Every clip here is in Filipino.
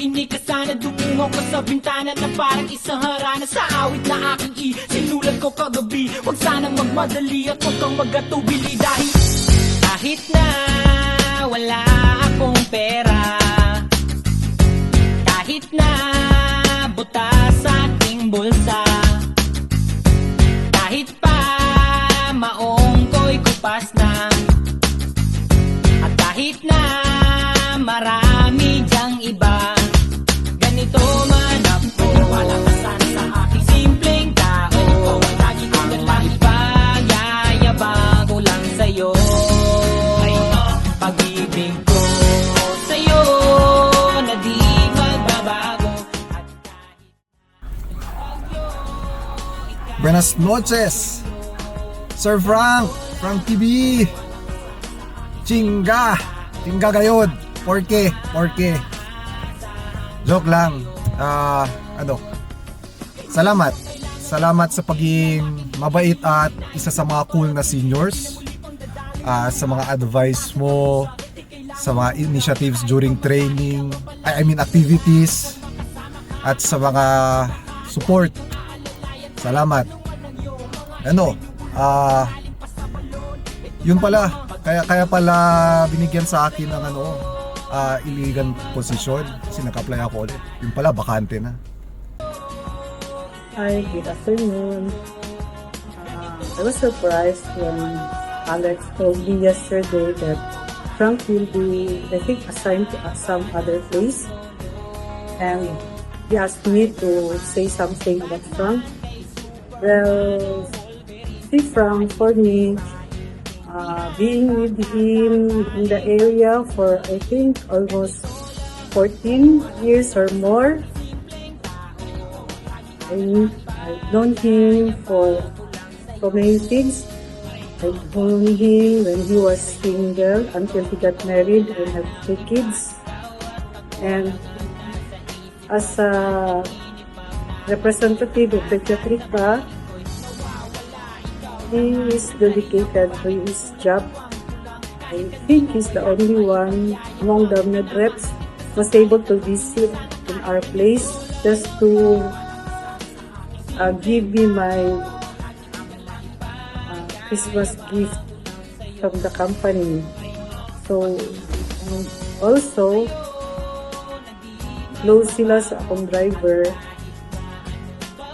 Hindi ka sana dumungo ka sa bintana na parang isang harana sa awit na aking sinulat ko kagabi. Huwag sana magmadali at huwag kang magatubili dahil kahit na wala akong pera, kahit na butas sa aking bulsa, kahit pa maong ko'y kupas na, at kahit na marami dyang iba, ganito man ako, palakasan sa aking simpleng tao. Lagi ko na lang ipayayabang ko lang sa'yo, pag-ibig ko sa'yo na di magbabago. Buenas noches, Sir Frank TV. Chinga gayod. Porke. Joke lang. Salamat sa pagiging mabait at isa sa mga cool na seniors. Sa mga advice mo, sa mga initiatives during training, activities, at sa mga support. Salamat. Yun pala, kaya pala binigyan sa akin ng illegal position kasi naka-apply ako ulit. Yun pala, bakante na. Hi, good afternoon. I was surprised when Alex told me yesterday that Frank will be, I think, assigned to some other place. And he asked me to say something about Frank. Well, see, Frank, for me, being with him in the area for, I think, almost 14 years or more. I've known him for so many things. I've known him when he was single until he got married and had 2 kids. And as a representative of the Chatrika, he is dedicated to his job. I think he's the only one among the med reps was able to visit in our place just to give me my Christmas gift from the company. So, also, close sila sa akong driver.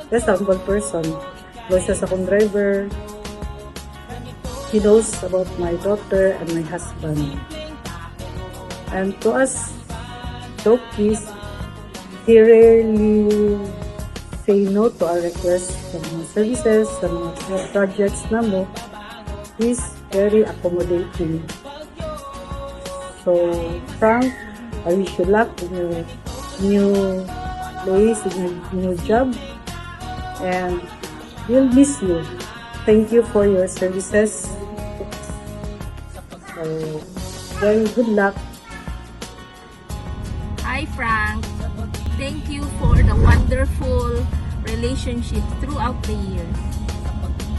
That's a humble person. Close siya sa akong driver. He knows about my daughter and my husband. And to us, Tokies, he rarely say no to our requests sa mga services, sa mga projects na mo. He's very accommodating. So, Frank, I wish you luck in your new place, in your new job. And we'll miss you. Thank you for your services. So, very good luck. Hi Frank, thank you for the wonderful relationship throughout the years.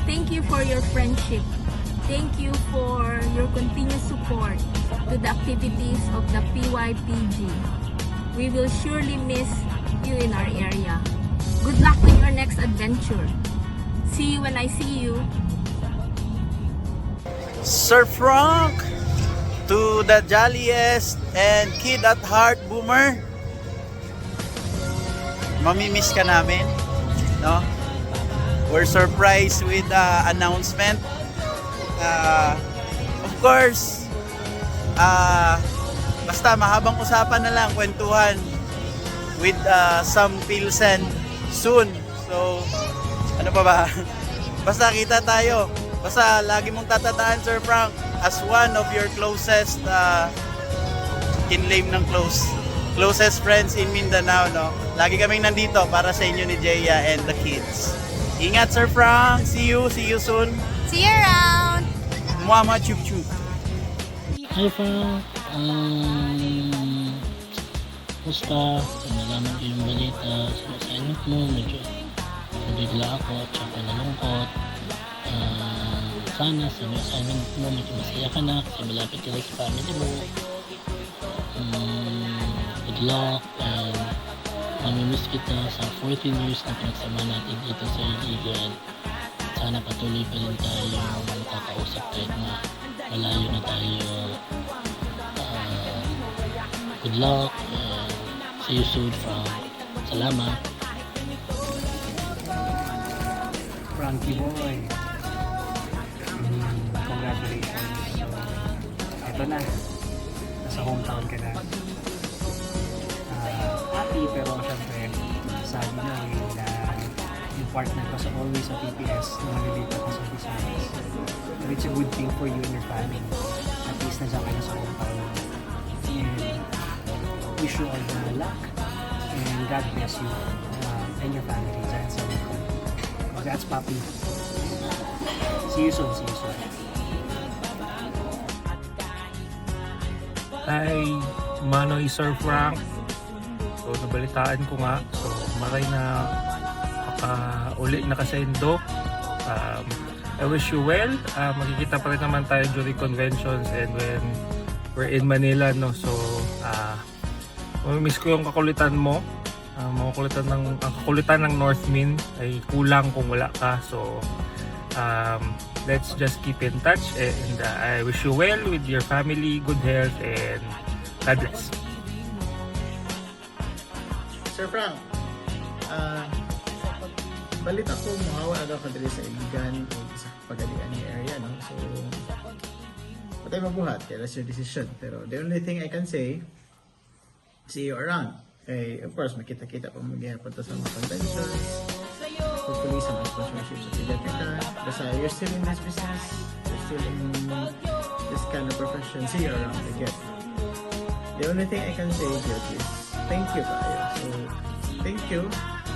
Thank you for your friendship. Thank you for your continuous support to the activities of the PYPG. We will surely miss you in our area. Good luck to your next adventure. See you when I see you. Sir Frank, to the jolliest and kid at heart boomer, mamimiss ka namin, no? We're surprised with the announcement. Of course, basta mahabang usapan na lang, kwentuhan with some Pilsen soon. So, ano pa ba? Basta kita tayo. Basta lagi mong tatandaan, Sir Frank, as one of your closest kinlaim ng closest friends in Mindanao, no? Lagi kaming nandito para sa inyo ni Jeya and the kids. Ingat, Sir Frank. See you soon. See you around. Mama chup chup. Hi Frank, Musta? Nalaman ko yung balita sa assignment mo, medyo nabigla ako at saka nalungkot. Sana sa new assignment mo, medyo masaya ka na kasi malapit ka na sa family mo. Good luck and Namimiss kita sa 14 years na pinagsama natin dito sa Iligan. Sana patuloy pa rin tayo magkakausap kahit na malayo na tayo. Good luck and see you soon from Salamat. Frankie boy. Congratulations. Ito na. Nasa hometown ka na. Happy pero syempre sabi na na yung partner ko sa always sa TPS na malilipat na sa Visayas. But it's a good thing for you and your family. At least nandiyan ka na sa hometown. And wish you all the luck. And God bless you and your family dyan sa hometown. Congrats, Papi. See you soon, see you soon. Hi, Manoy Sir Frank. So, nabalitaan ko nga. So, maray na uli nakasendo. I wish you well. Magkikita pa rin naman tayo during conventions and when we're in Manila, no? So, mamimiss ko yung kakulitan mo. Ang kakulitan ng Northmin ay kulang kung wala ka. So, let's just keep in touch and I wish you well with your family, good health, and God bless. Sir Frank, balita ko mahawa na daw ka dali sa Iligan o sa Pagalian ni area, no? So, patay mabuhat, kaya that's your decision. Pero the only thing I can say, see you around. Okay, of course, makita-kita pa mag-ihapon sa mga conventions, hopefully sa mga sponsorships sa Pediatrica. Basta you're still in this business, you're still in this kind of profession, see you around again. The only thing I can say here is thank you kayo. So, thank you.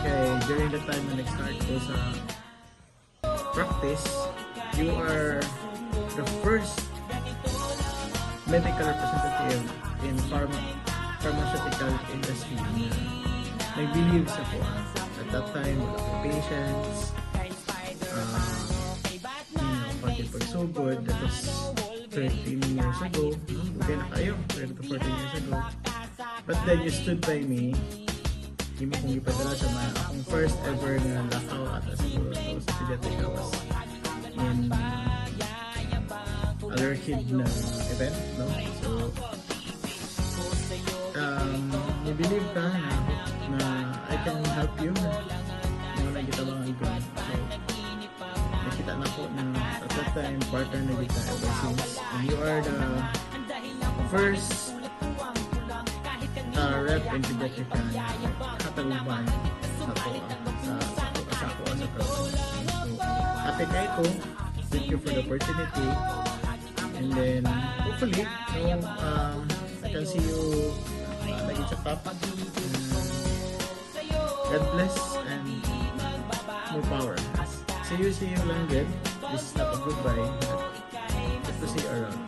Okay, during the time na nag-start ko sa practice, you are the first medical representative in pharmaceutical industry na nag-believe sa ko. At that time, wala akong patients. Pati pagsugod, that was 13 years ago. Okay na kayo, 13 to 14 years ago. But then you stood by me. Hindi mo kong ipadala sa mga akong first ever na lakaw at siguro to sa Pediatrica was in other kid na event, no? So, I-believe ka na I can help you na nakita mga iba. So, nakita na ko na at that time partner na kita ever since. And you are the first rep in Pediatrica na kataguban sa ko sa program. So, happy kayo ko. Thank you for the opportunity. And then, hopefully, I can see you naging sa top. God bless and more power. See you lang din. This is not a goodbye. But good to see you around.